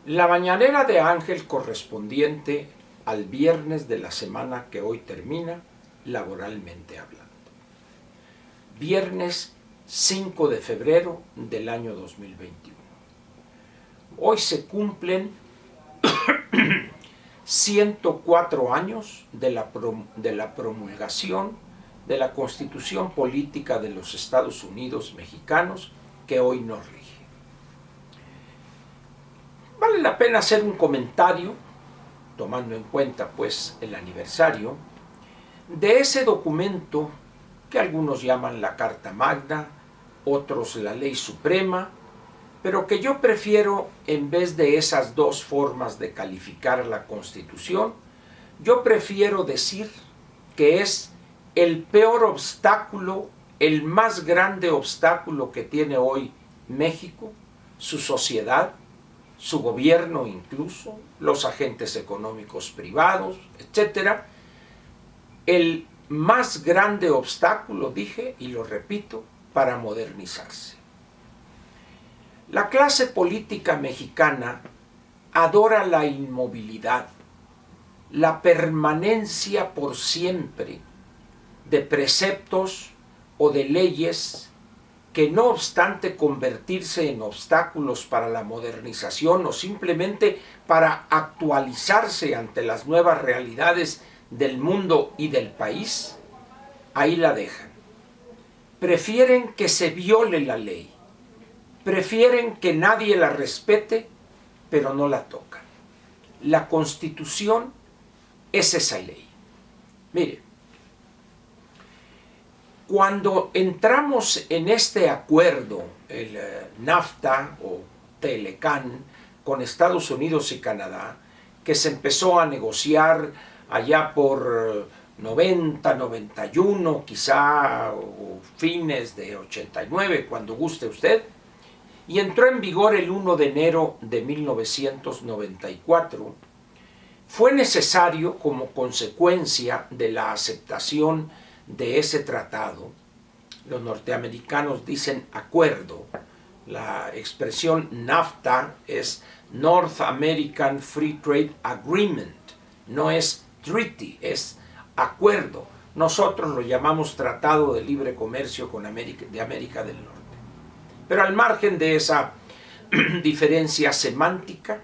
La mañanera de Ángel correspondiente al viernes de la semana que hoy termina, laboralmente hablando. Viernes 5 de febrero del año 2021. Hoy se cumplen 104 años de la promulgación de la Constitución Política de los Estados Unidos Mexicanos que hoy nos rige. Vale la pena hacer un comentario, tomando en cuenta pues el aniversario, de ese documento que algunos llaman la Carta Magna, otros la Ley Suprema, pero que yo prefiero, en vez de esas dos formas de calificar la Constitución, yo prefiero decir que es el peor obstáculo, el más grande obstáculo que tiene hoy México, su sociedad, su gobierno incluso, los agentes económicos privados, etc. El más grande obstáculo, dije, y lo repito, para modernizarse. La clase política mexicana adora la inmovilidad, la permanencia por siempre de preceptos o de leyes que, no obstante convertirse en obstáculos para la modernización o simplemente para actualizarse ante las nuevas realidades del mundo y del país, ahí la dejan. Prefieren que se viole la ley, prefieren que nadie la respete, pero no la tocan. La Constitución es esa ley. Mire, cuando entramos en este acuerdo, el NAFTA o TLCAN, con Estados Unidos y Canadá, que se empezó a negociar allá por 90, 91, quizá, o fines de 89, cuando guste usted, y entró en vigor el 1 de enero de 1994, fue necesario, como consecuencia de la aceptación de ese tratado, los norteamericanos dicen acuerdo, la expresión NAFTA es North American Free Trade Agreement, no es treaty, es acuerdo. Nosotros lo llamamos Tratado de Libre Comercio de América del Norte. Pero al margen de esa diferencia semántica,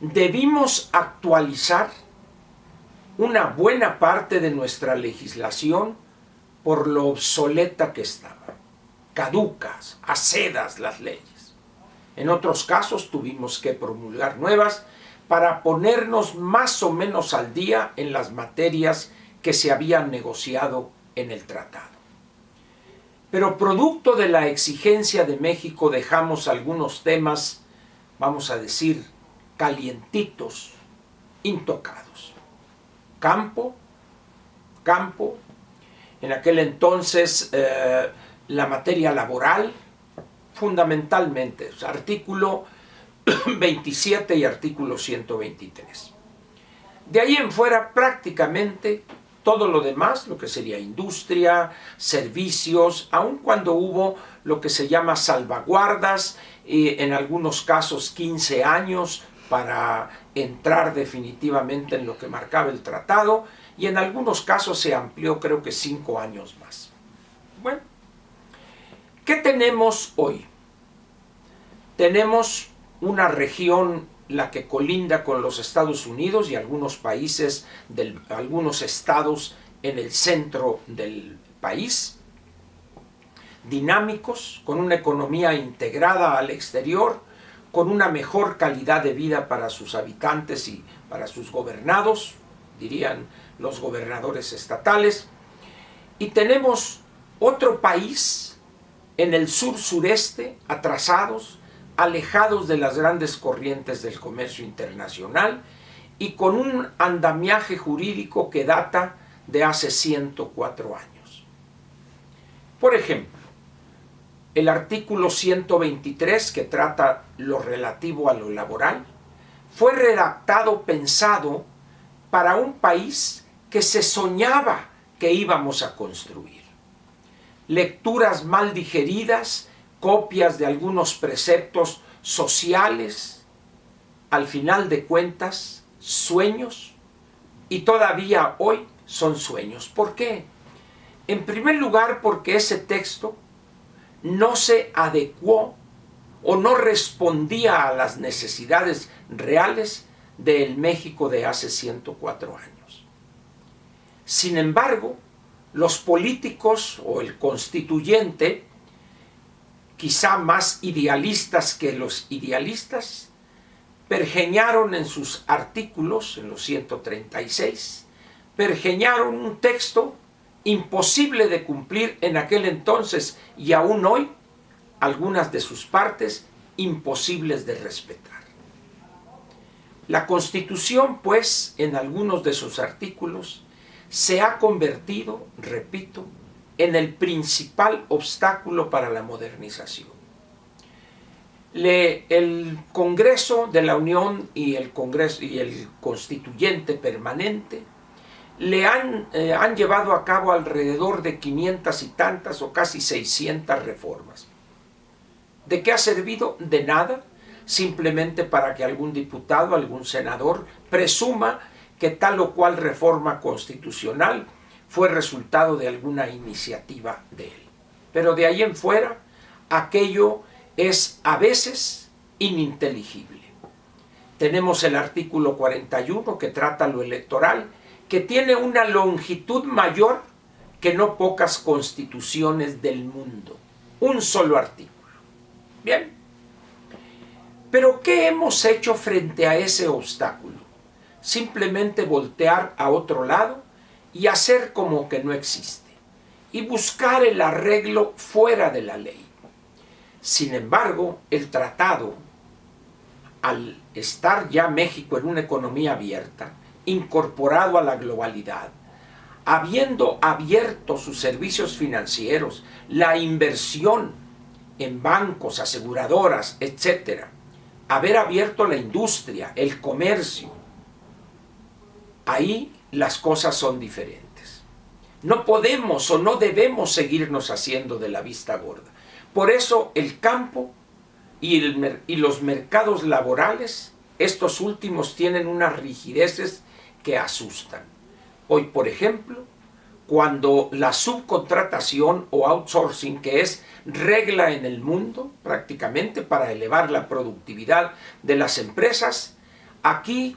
debimos actualizar una buena parte de nuestra legislación por lo obsoleta que estaba, caducas, acedas las leyes. En otros casos tuvimos que promulgar nuevas para ponernos más o menos al día en las materias que se habían negociado en el tratado. Pero producto de la exigencia de México dejamos algunos temas, vamos a decir, calientitos, intocados. Campo, en aquel entonces la materia laboral, fundamentalmente, artículo 27 y artículo 123. De ahí en fuera prácticamente todo lo demás, lo que sería industria, servicios, aun cuando hubo lo que se llama salvaguardas, en algunos casos 15 años para entrar definitivamente en lo que marcaba el tratado, y en algunos casos se amplió creo que 5 años más. Bueno, ¿qué tenemos hoy? Tenemos una región, la que colinda con los Estados Unidos y algunos países, algunos estados en el centro del país, dinámicos, con una economía integrada al exterior, con una mejor calidad de vida para sus habitantes y para sus gobernados, dirían los gobernadores estatales. Y tenemos otro país en el sur-sureste, atrasados, alejados de las grandes corrientes del comercio internacional y con un andamiaje jurídico que data de hace 104 años. Por ejemplo, el artículo 123, que trata lo relativo a lo laboral, fue redactado, pensado para un país que se soñaba que íbamos a construir. Lecturas mal digeridas, copias de algunos preceptos sociales al final de cuentas, sueños, y todavía hoy son sueños. ¿Por qué? En primer lugar, porque ese texto no se adecuó o no respondía a las necesidades reales del México de hace 104 años. Sin embargo, los políticos o el constituyente, quizá más idealistas que los idealistas, pergeñaron en sus artículos, en los 136, pergeñaron un texto imposible de cumplir en aquel entonces y aún hoy, algunas de sus partes imposibles de respetar. La Constitución, pues, en algunos de sus artículos, se ha convertido, repito, en el principal obstáculo para la modernización. El Congreso de la Unión y el Constituyente Permanente han llevado a cabo alrededor de 500 y tantas o casi 600 reformas. ¿De qué ha servido? De nada, simplemente para que algún diputado, algún senador presuma que tal o cual reforma constitucional fue resultado de alguna iniciativa de él. Pero de ahí en fuera, aquello es a veces ininteligible. Tenemos el artículo 41 que trata lo electoral, que tiene una longitud mayor que no pocas constituciones del mundo. Un solo artículo. Bien. Pero ¿qué hemos hecho frente a ese obstáculo? Simplemente voltear a otro lado y hacer como que no existe. Y buscar el arreglo fuera de la ley. Sin embargo, el tratado, al estar ya México en una economía abierta, incorporado a la globalidad, habiendo abierto sus servicios financieros, la inversión en bancos, aseguradoras, etc., haber abierto la industria, el comercio, ahí las cosas son diferentes. No podemos o no debemos seguirnos haciendo de la vista gorda. Por eso el campo y los mercados laborales, estos últimos tienen unas rigideces que asustan. Hoy, por ejemplo, cuando la subcontratación o outsourcing, que es regla en el mundo prácticamente para elevar la productividad de las empresas, aquí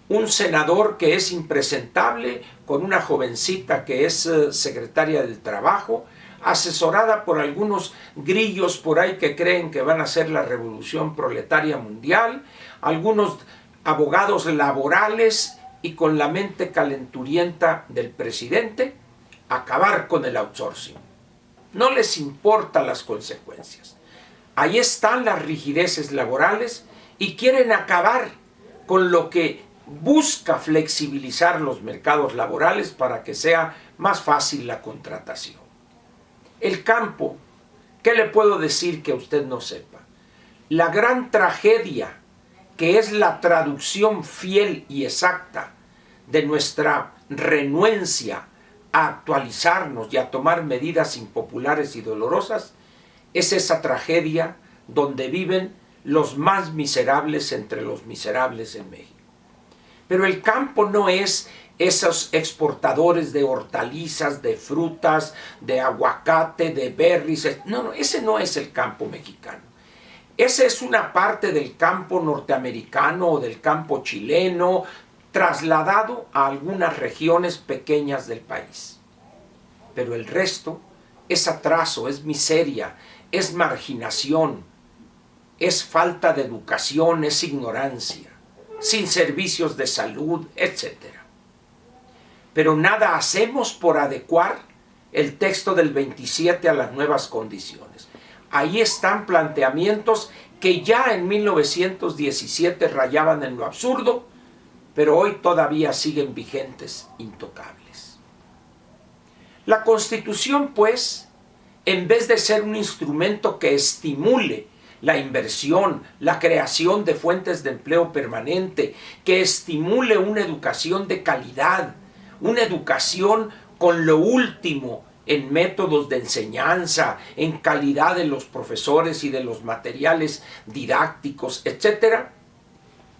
un senador que es impresentable con una jovencita que es secretaria del trabajo, asesorada por algunos grillos por ahí que creen que van a hacer la revolución proletaria mundial, algunos abogados laborales y con la mente calenturienta del presidente, acabar con el outsourcing. No les importan las consecuencias. Ahí están las rigideces laborales y quieren acabar con lo que busca flexibilizar los mercados laborales para que sea más fácil la contratación. El campo, ¿qué le puedo decir que usted no sepa? La gran tragedia, que es la traducción fiel y exacta de nuestra renuencia a actualizarnos y a tomar medidas impopulares y dolorosas, es esa tragedia donde viven los más miserables entre los miserables en México. Pero el campo no es esos exportadores de hortalizas, de frutas, de aguacate, de berries. No, ese no es el campo mexicano. Esa es una parte del campo norteamericano o del campo chileno, trasladado a algunas regiones pequeñas del país. Pero el resto es atraso, es miseria, es marginación, es falta de educación, es ignorancia, sin servicios de salud, etc. Pero nada hacemos por adecuar el texto del 27 a las nuevas condiciones. Ahí están planteamientos que ya en 1917 rayaban en lo absurdo, pero hoy todavía siguen vigentes, intocables. La Constitución, pues, en vez de ser un instrumento que estimule la inversión, la creación de fuentes de empleo permanente, que estimule una educación de calidad, una educación con lo último en métodos de enseñanza, en calidad de los profesores y de los materiales didácticos, etc.,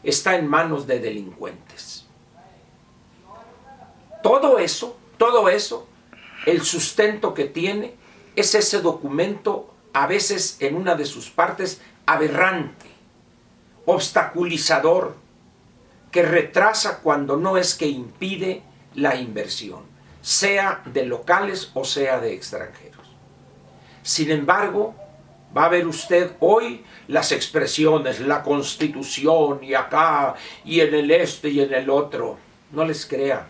está en manos de delincuentes. Todo eso, el sustento que tiene es ese documento, a veces en una de sus partes, aberrante, obstaculizador, que retrasa cuando no es que impide la inversión, sea de locales o sea de extranjeros. Sin embargo, va a ver usted hoy las expresiones, la Constitución y acá, y en el este y en el otro. No les crea.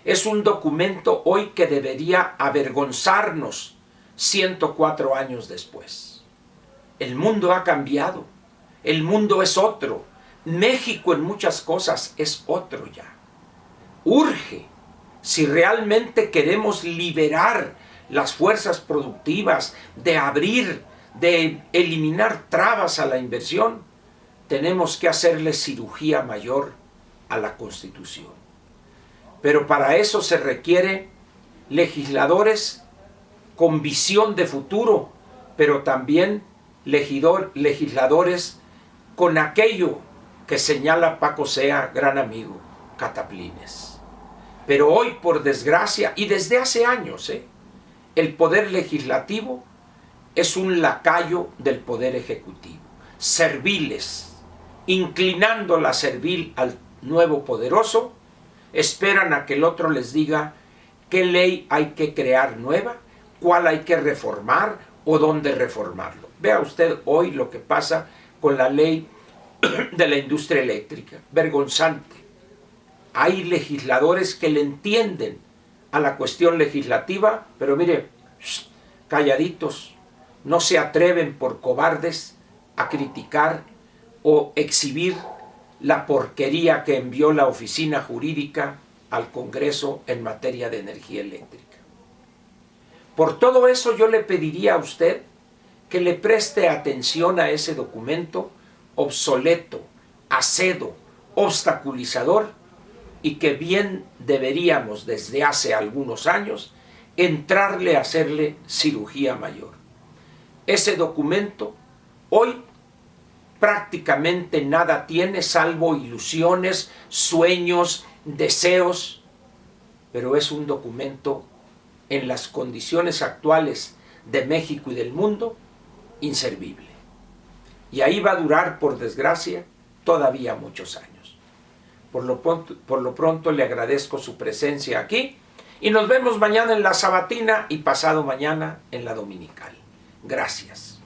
Es un documento hoy que debería avergonzarnos 104 años después. El mundo ha cambiado. El mundo es otro. México en muchas cosas es otro ya. Urge, si realmente queremos liberar las fuerzas productivas, de abrir, de eliminar trabas a la inversión, tenemos que hacerle cirugía mayor a la Constitución. Pero para eso se requiere legisladores con visión de futuro, pero también legisladores con aquello que señala Paco Sea, gran amigo, cataplines. Pero hoy, por desgracia, y desde hace años, el poder legislativo es un lacayo del poder ejecutivo, serviles, inclinando la servil al nuevo poderoso, esperan a que el otro les diga qué ley hay que crear nueva, cuál hay que reformar o dónde reformarlo. Vea usted hoy lo que pasa con la ley de la industria eléctrica, vergonzante. Hay legisladores que le entienden a la cuestión legislativa, pero mire, calladitos, no se atreven por cobardes a criticar o exhibir la porquería que envió la oficina jurídica al Congreso en materia de energía eléctrica. Por todo eso yo le pediría a usted que le preste atención a ese documento obsoleto, acedo, obstaculizador, y que bien deberíamos desde hace algunos años entrarle a hacerle cirugía mayor. Ese documento hoy prácticamente nada tiene salvo ilusiones, sueños, deseos, pero es un documento en las condiciones actuales de México y del mundo inservible. Y ahí va a durar, por desgracia, todavía muchos años. Por lo pronto le agradezco su presencia aquí y nos vemos mañana en la sabatina y pasado mañana en la dominical. Gracias.